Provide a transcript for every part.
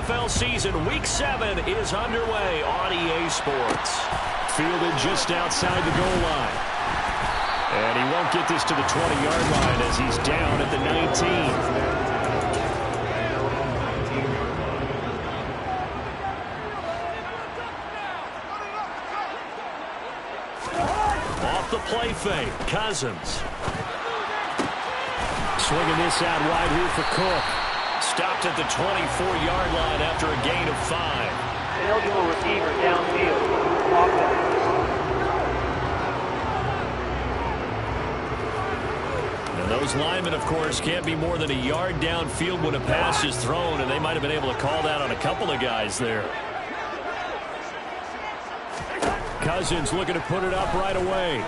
NFL season, Week 7 is underway on EA Sports. Fielded just outside the goal line. And he won't get this to the 20-yard line as he's down at the 19. The play fake, Cousins. Swinging this out wide here for Cook. Stopped at the 24-yard line after a gain of 5. Eligible receiver downfield. And those linemen, of course, can't be more than a yard downfield when a pass is thrown, and they might have been able to call that on a couple of guys there. Cousins looking to put it up right away.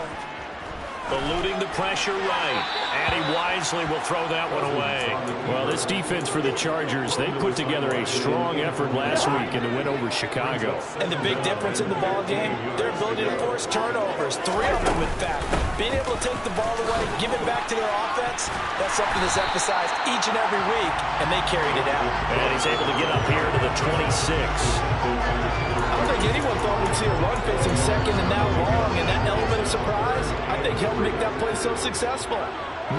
Eluding the pressure right. And he wisely will throw that one away. Well, this defense for the Chargers, they put together a strong effort last week in the win over Chicago. And the big difference in the ball game, their ability to force turnovers. 3 of them, in fact. Being able to take the ball away, give it back to their offense, that's something that's emphasized each and every week, and they carried it out. And he's able to get up here to the 26. I don't think anyone thought we'd see a run facing second and now long, and that element of surprise, I think helped make that play so successful.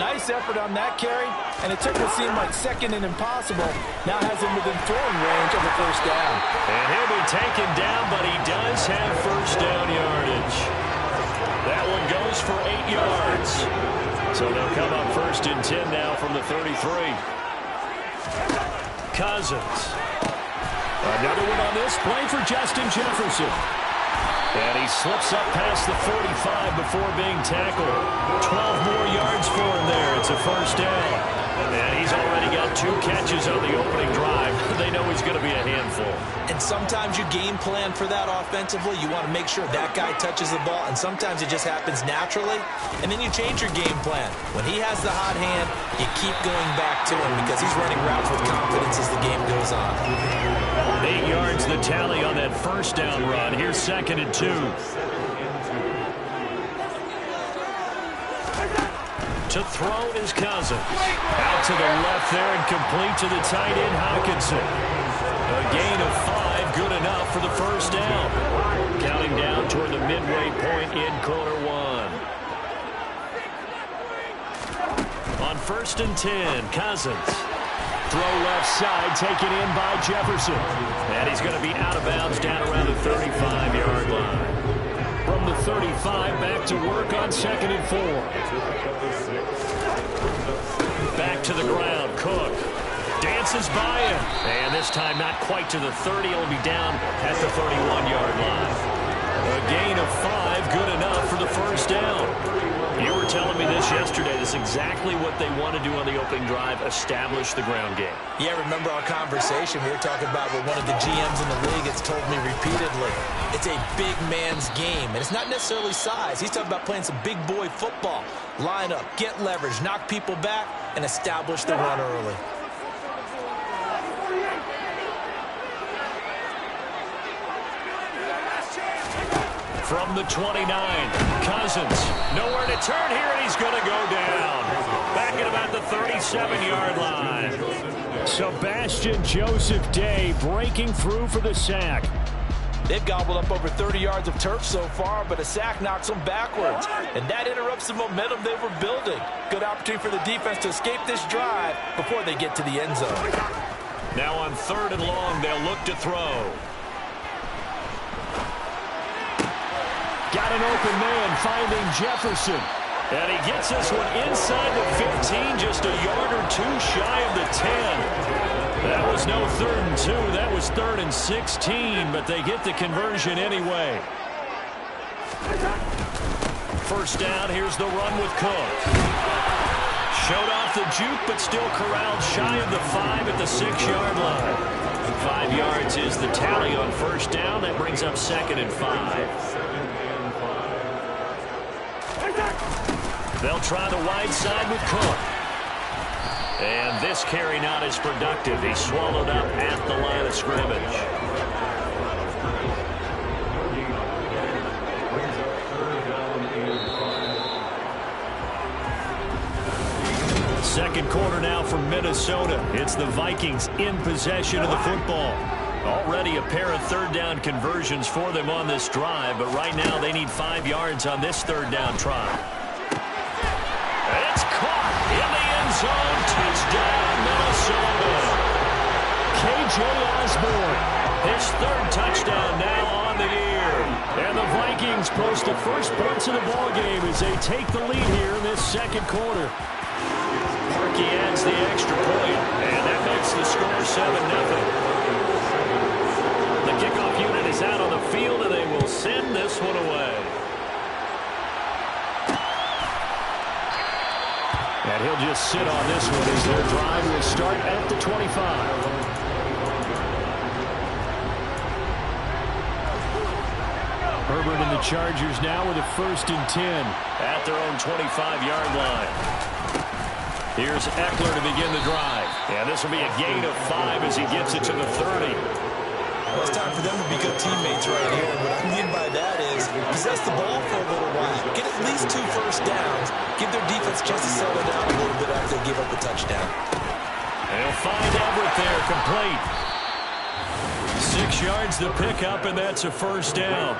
Nice effort on that carry, and it took what seemed like second and impossible. Now has him within throwing range of the first down. And he'll be taken down, but he does have first down yardage. That one goes for 8 yards. So they'll come up first and 10 now from the 33. Cousins. Another one on this play for Justin Jefferson. And he slips up past the 45 before being tackled. 12 more yards for him there. It's a first down. And he's already got 2 catches on the opening drive. They know he's going to be a handful. And sometimes you game plan for that offensively. You want to make sure that guy touches the ball, and sometimes it just happens naturally. And then you change your game plan. When he has the hot hand, you keep going back to him because he's running routes with confidence as the game goes on. 8 yards the tally on that first down run. Here's 2nd and 2. To throw is Cousins. Out to the left there and complete to the tight end, Hockenson. A gain of 5, good enough for the first down. Counting down toward the midway point in quarter 1. On 1st and 10, Cousins. Throw left side, taken in by Jefferson. And he's going to be out of bounds down around the 35-yard line. From the 35, back to work on 2nd and 4. Back to the ground, Cook. Dances by him. And this time not quite to the 30. He'll be down at the 31-yard line. A gain of 5, good enough for the first down. You were telling me this yesterday. This is exactly what they want to do on the opening drive, establish the ground game. Yeah, remember our conversation. We were talking about what one of the GMs in the league has told me repeatedly. It's a big man's game, and it's not necessarily size. He's talking about playing some big boy football. Line up, get leverage, knock people back, and establish the run early. From the 29, Cousins. Nowhere to turn here, and he's going to go down. Back at about the 37-yard line. Sebastian Joseph Day breaking through for the sack. They've gobbled up over 30 yards of turf so far, but a sack knocks them backwards. And that interrupts the momentum they were building. Good opportunity for the defense to escape this drive before they get to the end zone. Now on 3rd and long, they'll look to throw. Got an open man finding Jefferson. And he gets this one inside the 15, just a yard or 2 shy of the 10. That was no 3rd and 2. That was 3rd and 16, but they get the conversion anyway. First down, here's the run with Cook. Showed off the juke, but still corralled shy of the 5 at the 6-yard line. 5 yards is the tally on first down. That brings up 2nd and 5. They'll try the wide side with Cook. And this carry not as productive. He's swallowed up at the line of scrimmage. Second quarter now for Minnesota. Minnesota. It's the Vikings in possession of the football. Already a pair of third down conversions for them on this drive, but right now they need 5 yards on this third down try. It's caught in the end zone. Touchdown, Minnesota. K.J. Osborne, his third touchdown now on the year. And the Vikings post the first points of the ballgame as they take the lead here in this second quarter. Parkey adds the extra point, and that makes the score 7-0. The kickoff unit is out on the field, and they will send this one away. And he'll just sit on this one as their drive will start at the 25. Herbert and the Chargers now with a 1st and 10 at their own 25-yard line. Here's Eckler to begin the drive. And this will be a gain of 5 as he gets it to the 30. Well, it's time for them to be good teammates right here. And what I mean by that is possess the ball for a little while. Get at least 2 first downs. Give their defense a chance to settle down a little bit after they give up a touchdown. And he'll find Everett there, complete. 6 yards to pick up, and that's a 1st down.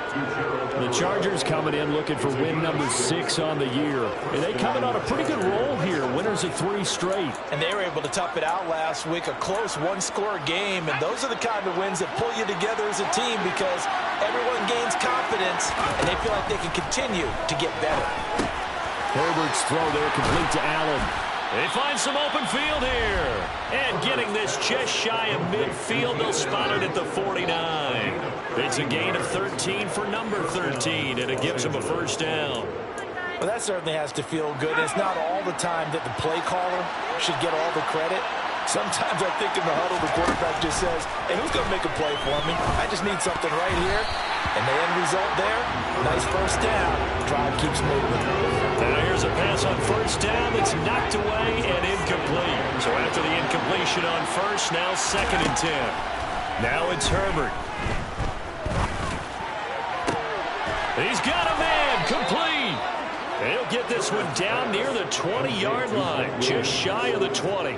The Chargers coming in looking for win number 6 on the year. And they coming on a pretty good roll here. Winners of 3 straight. And they were able to tough it out last week. A close one-score game. And those are the kind of wins that pull you together as a team because everyone gains confidence, and they feel like they can continue to get better. Herbert's throw there complete to Allen. They find some open field here. And getting this just shy of midfield, they'll spot it at the 49. It's a gain of 13 for number 13, and it gives them a 1st down. Well, that certainly has to feel good. It's not all the time that the play caller should get all the credit. Sometimes I think in the huddle, the quarterback just says, hey, who's going to make a play for me? I just need something right here. And the end result there, nice 1st down. Drive keeps moving. Now here's a pass on 1st down that's knocked away and incomplete. So after the incompletion on 1st, now 2nd and 10. Now it's Herbert. He's got a man, complete. And he'll get this one down near the 20-yard line, just shy of the 20.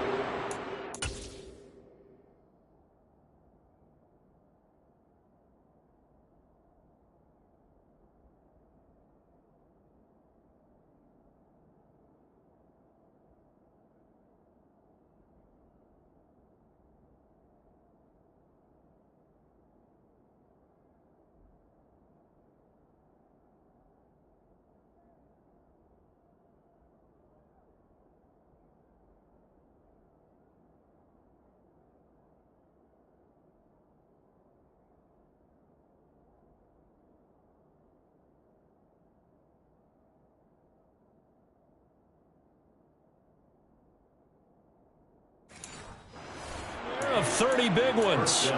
Of 30 big ones.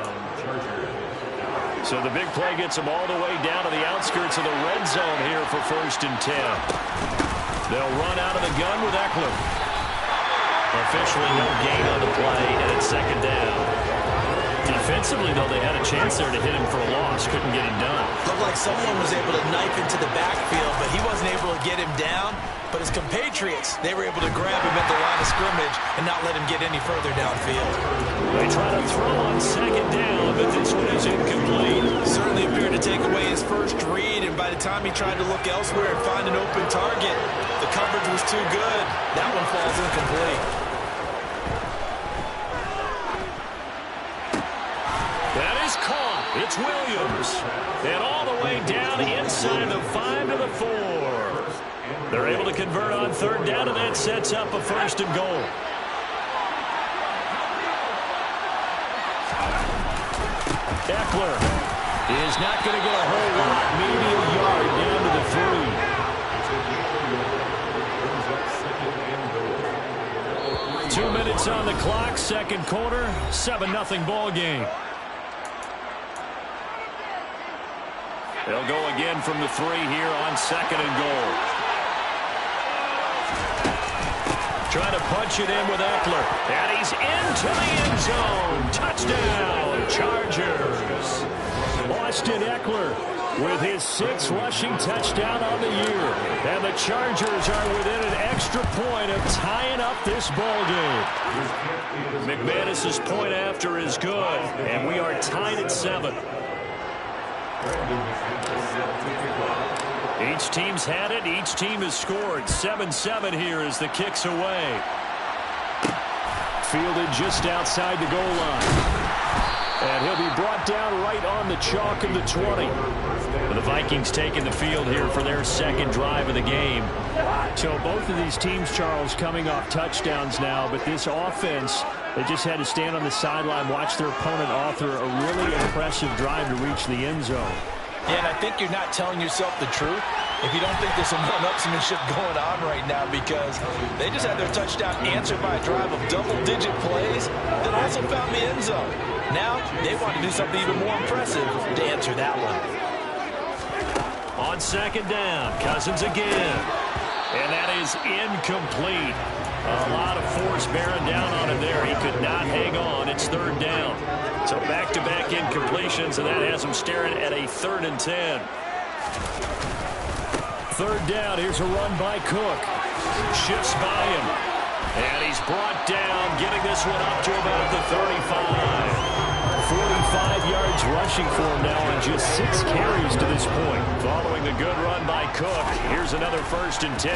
So the big play gets them all the way down to the outskirts of the red zone here for 1st and 10. They'll run out of the gun with Eckler. Officially no gain on the play, and it's 2nd down. Defensively, though, they had a chance there to hit him for a loss. Couldn't get it done. Looked like someone was able to knife into the backfield, but he wasn't able to get him down. But his compatriots, they were able to grab him at the line of scrimmage and not let him get any further downfield. They try to throw on 2nd down, but this one is incomplete. Certainly appeared to take away his first read, and by the time he tried to look elsewhere and find an open target, the coverage was too good. That one falls incomplete. That is caught. It's Williams. And all the way down inside the 5 to the 4. They're able to convert on 3rd down, and that sets up a 1st and goal. Eckler is not going to get a whole lot, maybe a yard down to the 3. 2 minutes on the clock, 2nd quarter, 7-0 ball game. They'll go again from the 3 here on 2nd and goal. Trying to punch it in with Eckler. And he's into the end zone. Touchdown, Chargers. Austin Eckler with his 6th rushing touchdown on the year. And the Chargers are within an extra point of tying up this ball game. McManus's point after is good, and we are tied at 7. Each team's had it. Each team has scored. 7-7 here as the kick's away. Fielded just outside the goal line. And he'll be brought down right on the chalk of the 20. The Vikings taking the field here for their second drive of the game. So both of these teams, Charles, coming off touchdowns now, but this offense, they just had to stand on the sideline, watch their opponent author a really impressive drive to reach the end zone. Yeah, and I think you're not telling yourself the truth if you don't think there's some one-upsmanship going on right now, because they just had their touchdown answered by a drive of double-digit plays that also found the end zone. Now they want to do something even more impressive to answer that one. On second down, Cousins again. And that is incomplete. A lot of force bearing down on him there. He could not hang on. It's 3rd down. So back-to-back incompletions, and that has him staring at a 3rd and 10. 3rd down. Here's a run by Cook. Shifts by him. And he's brought down, getting this one up to about the 35. 45 yards rushing for him now on just 6 carries to this point. Following the good run by Cook, here's another 1st and 10.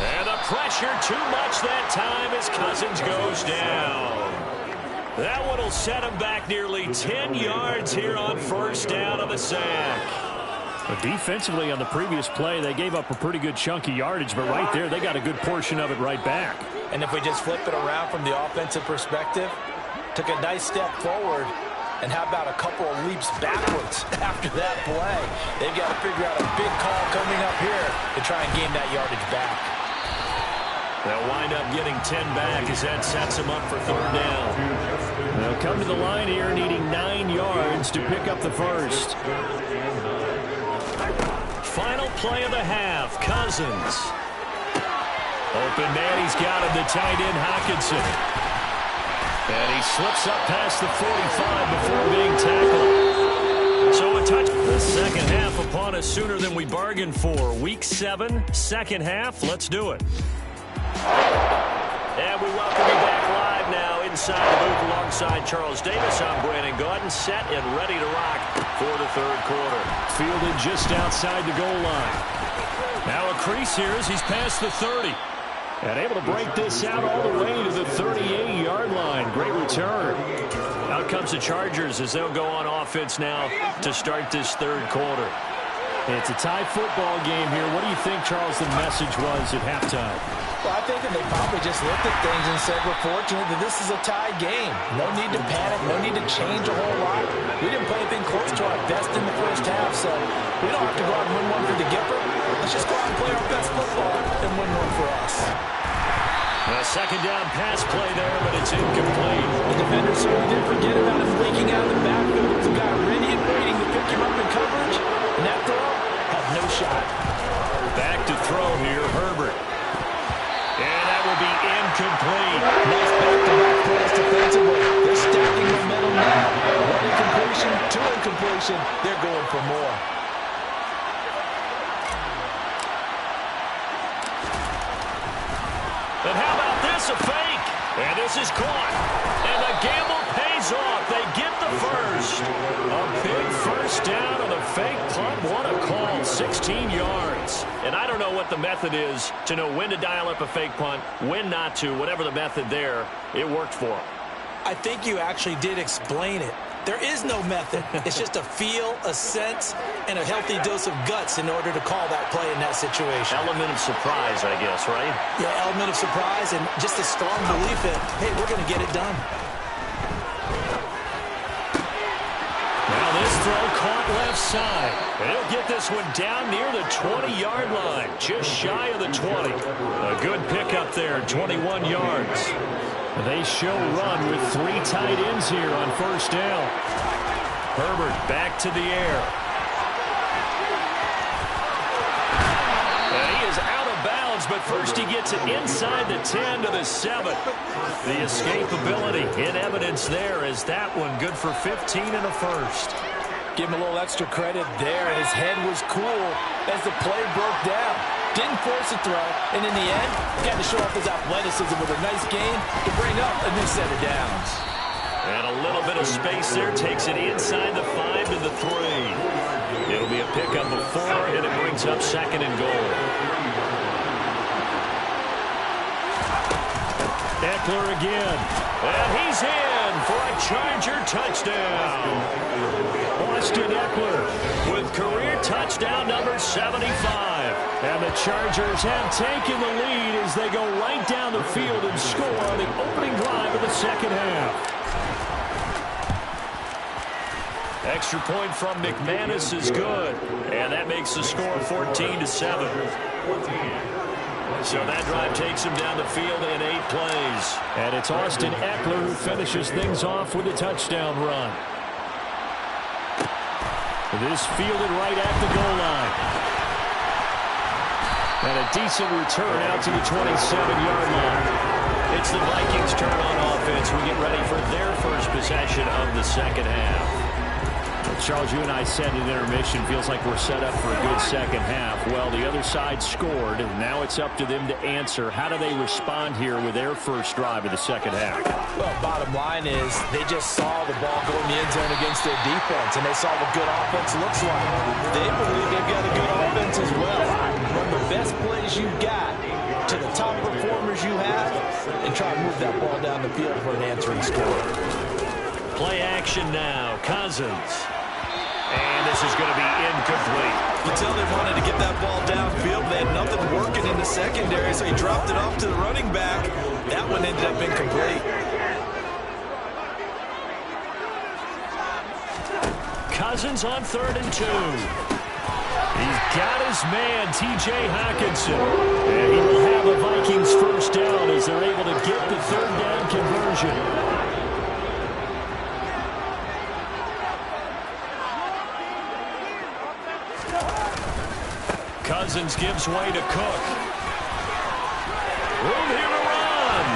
And the pressure too much that time as Cousins goes down. That one will set him back nearly 10 yards here on 1st down on the sack. But defensively on the previous play, they gave up a pretty good chunk of yardage, but right there they got a good portion of it right back. And if we just flip it around from the offensive perspective, took a nice step forward, and how about a couple of leaps backwards after that play? They've got to figure out a big call coming up here to try and gain that yardage back. They'll wind up getting 10 back as that sets them up for 3rd down. They'll come to the line here needing 9 yards to pick up the 1st. Final play of the half, Cousins. Open man, he's got him, the tight end, Hockenson. And he slips up past the 45 before being tackled. So a touch. The second half upon us sooner than we bargained for. Week 7, second half. Let's do it. And we welcome you back live now inside the booth alongside Charles Davis. I'm Brandon Gaudin, set and ready to rock for the 3rd quarter. Fielded just outside the goal line. Now a crease here as he's past the 30. And able to break this out all the way to the 38-yard line. Great return. Out comes the Chargers as they'll go on offense now to start this 3rd quarter. It's a tie football game here. What do you think, Charles, the message was at halftime? Well, I think that they probably just looked at things and said, we're fortunate that this is a tie game. No need to panic. No need to change a whole lot. We didn't play anything close to our best in the first half, so we don't have to go out and win one for the Gipper. Let's just go out and play our best football and win one for us. A second down pass play there, but it's incomplete. The defender certainly didn't forget about him leaking out of the backfield. There's a guy ready and waiting to pick him up in coverage, and that throw had no shot. Back to throw here, Herbert. And that will be incomplete. Nice back-to-back plays defensively. They're stacking momentum now. One incompletion, 2 incompletion. They're going for more. And how about this, a fake? And this is caught. And the gamble pays off. They get the 1st. A big 1st down on the fake punt. What a call. 16 yards. And I don't know what the method is to know when to dial up a fake punt, when not to, whatever the method there. It worked for them. I think you actually did explain it. There is no method. It's just a feel, a sense, and a healthy dose of guts in order to call that play in that situation. Element of surprise, I guess, right? Yeah, element of surprise and just a strong belief that, hey, we're going to get it done. Now this throw caught left side. And he'll get this one down near the 20-yard line, just shy of the 20. A good pickup there, 21 yards. They show run with 3 tight ends here on 1st down. Herbert back to the air. And he is out of bounds, but first he gets it inside the 10 to the 7. The escapability in evidence there as that one good for 15 and a 1st. Give him a little extra credit there. His head was cool as the play broke down. Didn't force a throw, and in the end, got to show off his athleticism with a nice gain to bring up a new set of downs. And a little bit of space there. Takes it inside the 5 to the 3. It'll be a pickup of 4, and it brings up 2nd and goal. Eckler again. And he's in for a Charger touchdown. Austin Eckler with career touchdown number 75. And the Chargers have taken the lead as they go right down the field and score on the opening drive of the second half. Extra point from McManus is good. And that makes the score 14-7. So that drive takes him down the field in 8 plays. And it's Austin Eckler who finishes things off with a touchdown run. This fielded right at the goal line. And a decent return out to the 27-yard line. It's the Vikings' turn on offense. We get ready for their first possession of the second half. Charles, you and I said in intermission, feels like we're set up for a good second half. Well, the other side scored, and now it's up to them to answer. How do they respond here with their first drive of the second half? Well, bottom line is they just saw the ball go in the end zone against their defense, and they saw what good offense looks like. They believe they've got a good offense as well. Run the best plays you've got to the top performers you have, and try to move that ball down the field for an answering score. Play action now. Cousins. And this is going to be incomplete. You tell they wanted to get that ball downfield. They had nothing working in the secondary, so he dropped it off to the running back. That one ended up incomplete. Cousins on 3rd and 2. He's got his man, T.J. Hockenson. And he will have a Vikings first down as they're able to get the 3rd down conversion. Cousins gives way to Cook. Room here to run.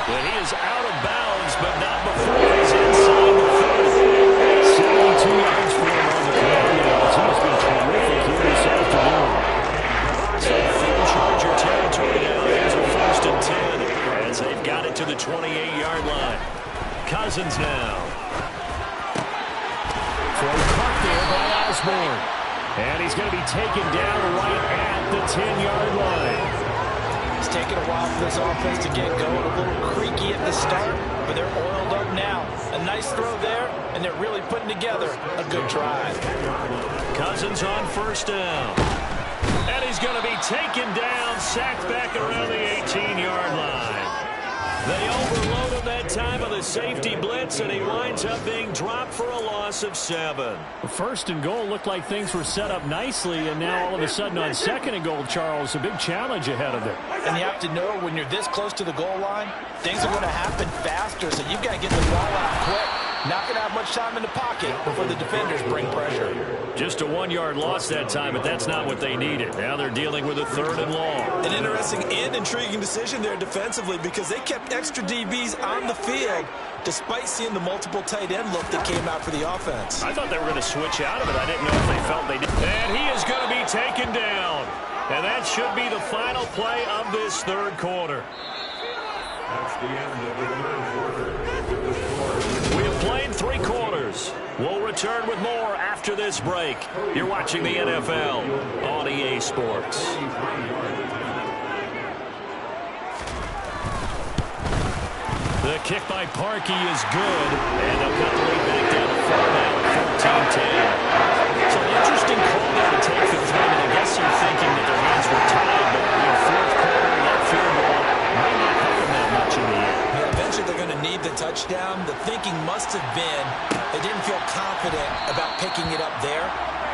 But he is out of bounds, but not before he's inside the 30. 72 yards for him on the play. He's been terrific here this afternoon. So full Charger territory now. There's a 1st and 10. As they've got it to the 28-yard line. Cousins now. Throw caught there by Osborne. And he's going to be taken down right at the 10-yard line. It's taken a while for this offense to get going. A little creaky at the start, but they're oiled up now. A nice throw there, and they're really putting together a good drive. Cousins on 1st down. And he's going to be taken down, sacked back around the 18-yard line. They overload him that time of the safety blitz, and he winds up being dropped for a loss of 7. 1st and goal looked like things were set up nicely, and now all of a sudden on 2nd and goal, Charles, a big challenge ahead of them. And you have to know when you're this close to the goal line, things are going to happen faster, so you've got to get the ball out quick. Not going to have much time in the pocket before the defenders bring pressure. Just a 1-yard loss that time, but that's not what they needed. Now they're dealing with a 3rd and long. An interesting and intriguing decision there defensively because they kept extra DBs on the field despite seeing the multiple tight end look that came out for the offense. I thought they were going to switch out of it. I didn't know if they felt they did. And he is going to be taken down. And that should be the final play of this 3rd quarter. That's the end of the 3rd quarter. We have played 3 quarters. We'll return with more after this break. You're watching the NFL on EA Sports. The kick by Parkey is good. And they'll cut the lead back down to 4 now at 14-10. So an interesting call there to take the 3. And I guess you're thinking that their hands were tied, but in 4th quarter, that field goal might not help them that much in the end. Eventually they're going to need the touchdown. The thinking must have been they didn't feel confident about picking it up there,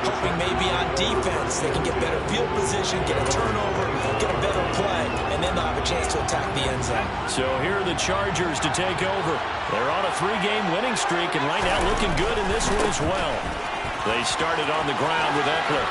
hoping maybe on defense they can get better field position, get a turnover, get a better play, and then they'll have a chance to attack the end zone. So here are the Chargers to take over. They're on a 3-game winning streak, and right now looking good in this one as well. They started on the ground with Eckler.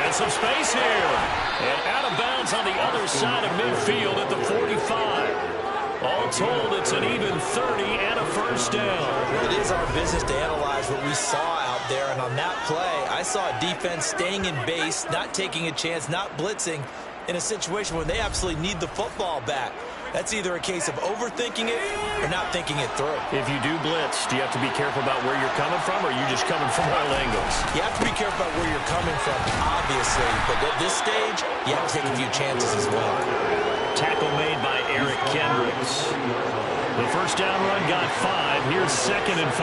And some space here. And out of bounds on the other side of midfield at the 45. All told, it's an even 30 and a 1st down. It is it's our business to analyze what we saw out there. And on that play, I saw a defense staying in base, not taking a chance, not blitzing in a situation where they absolutely need the football back. That's either a case of overthinking it or not thinking it through. If you do blitz, do you have to be careful about where you're coming from, or are you just coming from all angles? You have to be careful about where you're coming from, obviously. But at this stage, you have to take a few chances as well. Tackle made by Eric Kendricks. The first down run got 5. Here's 2nd and 5.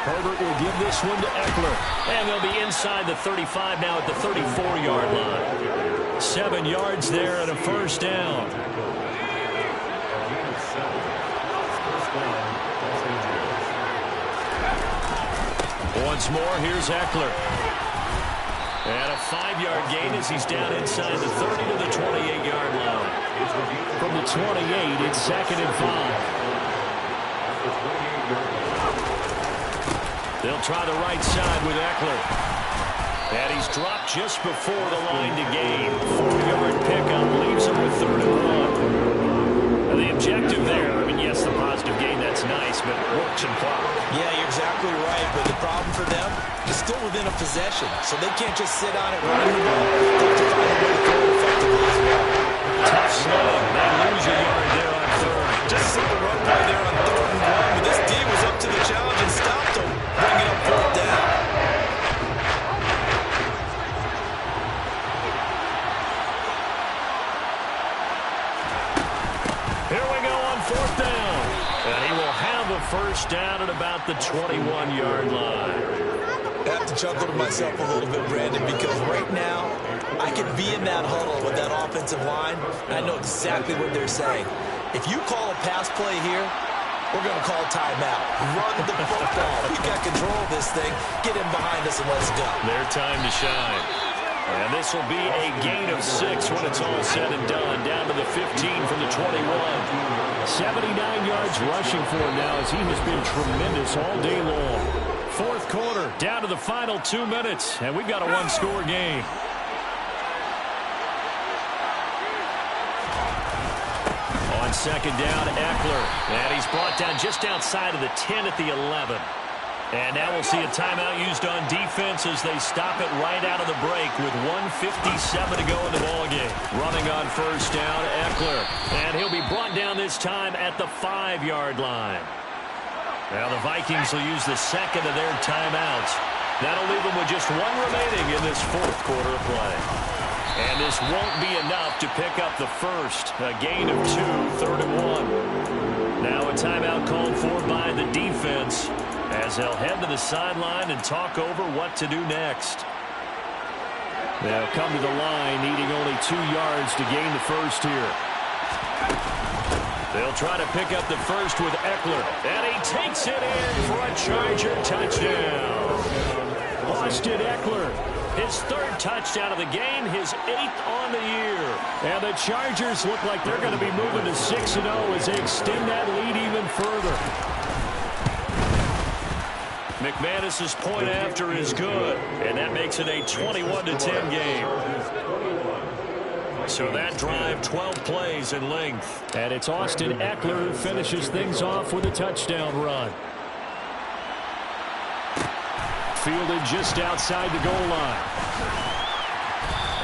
Herbert will give this one to Eckler. And they'll be inside the 35 now at the 34-yard line. 7 yards there and a first down. Once more, here's Eckler. And a 5-yard gain as he's down inside the 30 to the 28-yard line. From the 28, it's 2nd and 5. They'll try the right side with Eckler. And he's dropped just before the line to gain. 4-yard pickup leaves him with 3rd and 1. And the objective there, I mean, yes, the positive gain, that's nice, but works and clock. Yeah, you're exactly right, but the problem for them is still within a possession, so they can't just sit on it running the ball. They have to find a way to throw it effectively as well. Tough slug. They lose a yard there on 3rd. Just a simple run play there on 3rd and 1, but this D was up to the challenge and stopped them, bringing up 4th down. Here we go on 4th down. And he will have a first down at about the 21-yard line. I have to chuckle to myself a little bit, Brandon, because right now I could be in that huddle with that offensive line, and I know exactly what they're saying. If you call a pass play here, we're going to call timeout. Run the football. We've got control of this thing. Get in behind us and let's go. Their time to shine. And this will be a gain of 6 when it's all said and done. Down to the 15 from the 21. 79 yards rushing for him now as he has been tremendous all day long. 4th quarter, down to the final 2 minutes, and we've got a 1-score game. On 2nd down, Eckler. And he's brought down just outside of the 10 at the 11. And now we'll see a timeout used on defense as they stop it right out of the break with 1:57 to go in the ballgame. Running on first down, Eckler. And he'll be brought down this time at the 5-yard line. Now the Vikings will use the 2nd of their timeouts. That'll leave them with just 1 remaining in this 4th quarter of play. And this won't be enough to pick up the first. A gain of 2, 3rd and 1. Now a timeout called for by the defense as they'll head to the sideline and talk over what to do next. They'll come to the line needing only 2 yards to gain the first here. They'll try to pick up the first with Eckler. And he takes it in for a Charger touchdown. Austin Eckler, his 3rd touchdown of the game, his 8th on the year. And the Chargers look like they're going to be moving to 6-0 as they extend that lead even further. McManus's point after is good, and that makes it a 21-10 game. So that drive, 12 plays in length. And it's Austin Eckler who finishes things off with a touchdown run. Fielded just outside the goal line.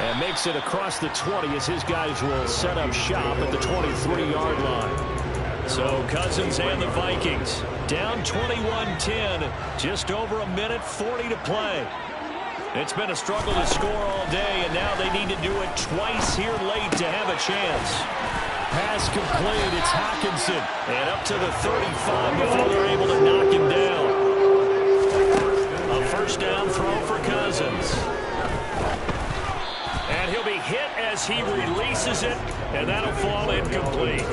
And makes it across the 20 as his guys will set up shop at the 23-yard line. So Cousins and the Vikings down 21-10, just over 1:40 to play. It's been a struggle to score all day, and now they need to do it twice here late to have a chance. Pass complete. It's Hockenson. And up to the 35 before they're able to knock him down. A first down throw for Cousins. And he'll be hit as he releases it, and that'll fall incomplete.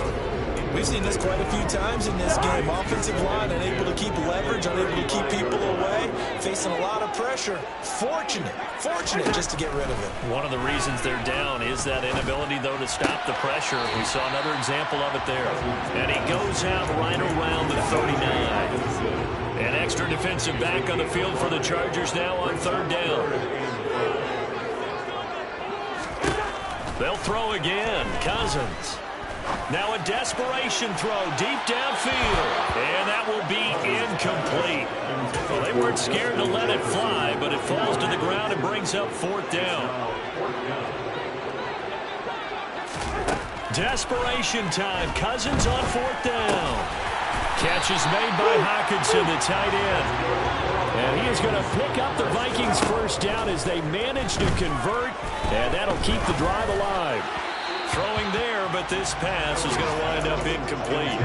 We've seen this quite a few times in this game. Offensive line unable to keep leverage, unable to keep people away, facing a lot of pressure. Fortunate just to get rid of it. One of the reasons they're down is that inability, though, to stop the pressure. We saw another example of it there. And he goes out right around the 39. An extra defensive back on the field for the Chargers now on 3rd down. They'll throw again. Cousins. Now a desperation throw deep downfield. And that weren't scared to let it fly, but it falls to the ground and brings up 4th down. Desperation time. Cousins on 4th down. Catch is made by Hockenson, the tight end. And he is going to pick up the Vikings' first down as they manage to convert, and that'll keep the drive alive. Throwing there, but this pass is going to wind up incomplete.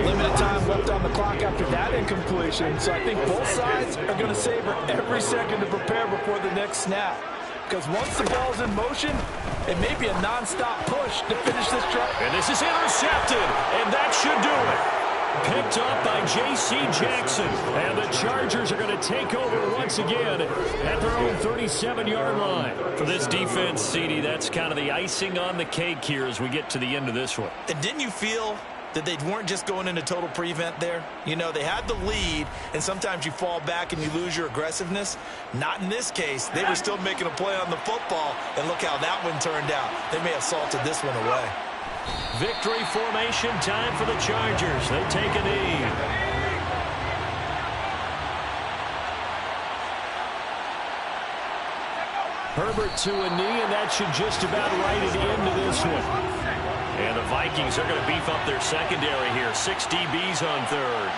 Limited time left on the clock after that incompletion, so I think both sides are going to savor every second to prepare before the next snap. Because once the ball's in motion, it may be a non-stop push to finish this drive. And this is intercepted, and that should do it. Picked up by J.C. Jackson. And the Chargers are going to take over once again at their own 37-yard line. For this defense, CD, that's kind of the icing on the cake here as we get to the end of this one. And didn't you feel that they weren't just going into total prevent there? You know, they had the lead, and sometimes you fall back and you lose your aggressiveness. Not in this case. They were still making a play on the football, and look how that one turned out. They may have salted this one away. Victory formation time for the Chargers. They take a knee. Herbert to a knee, and that should just about write it into this one. And the Vikings are going to beef up their secondary here. 6 DBs on 3rd.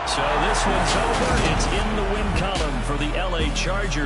So this one's over. It's in the win column for the LA Chargers.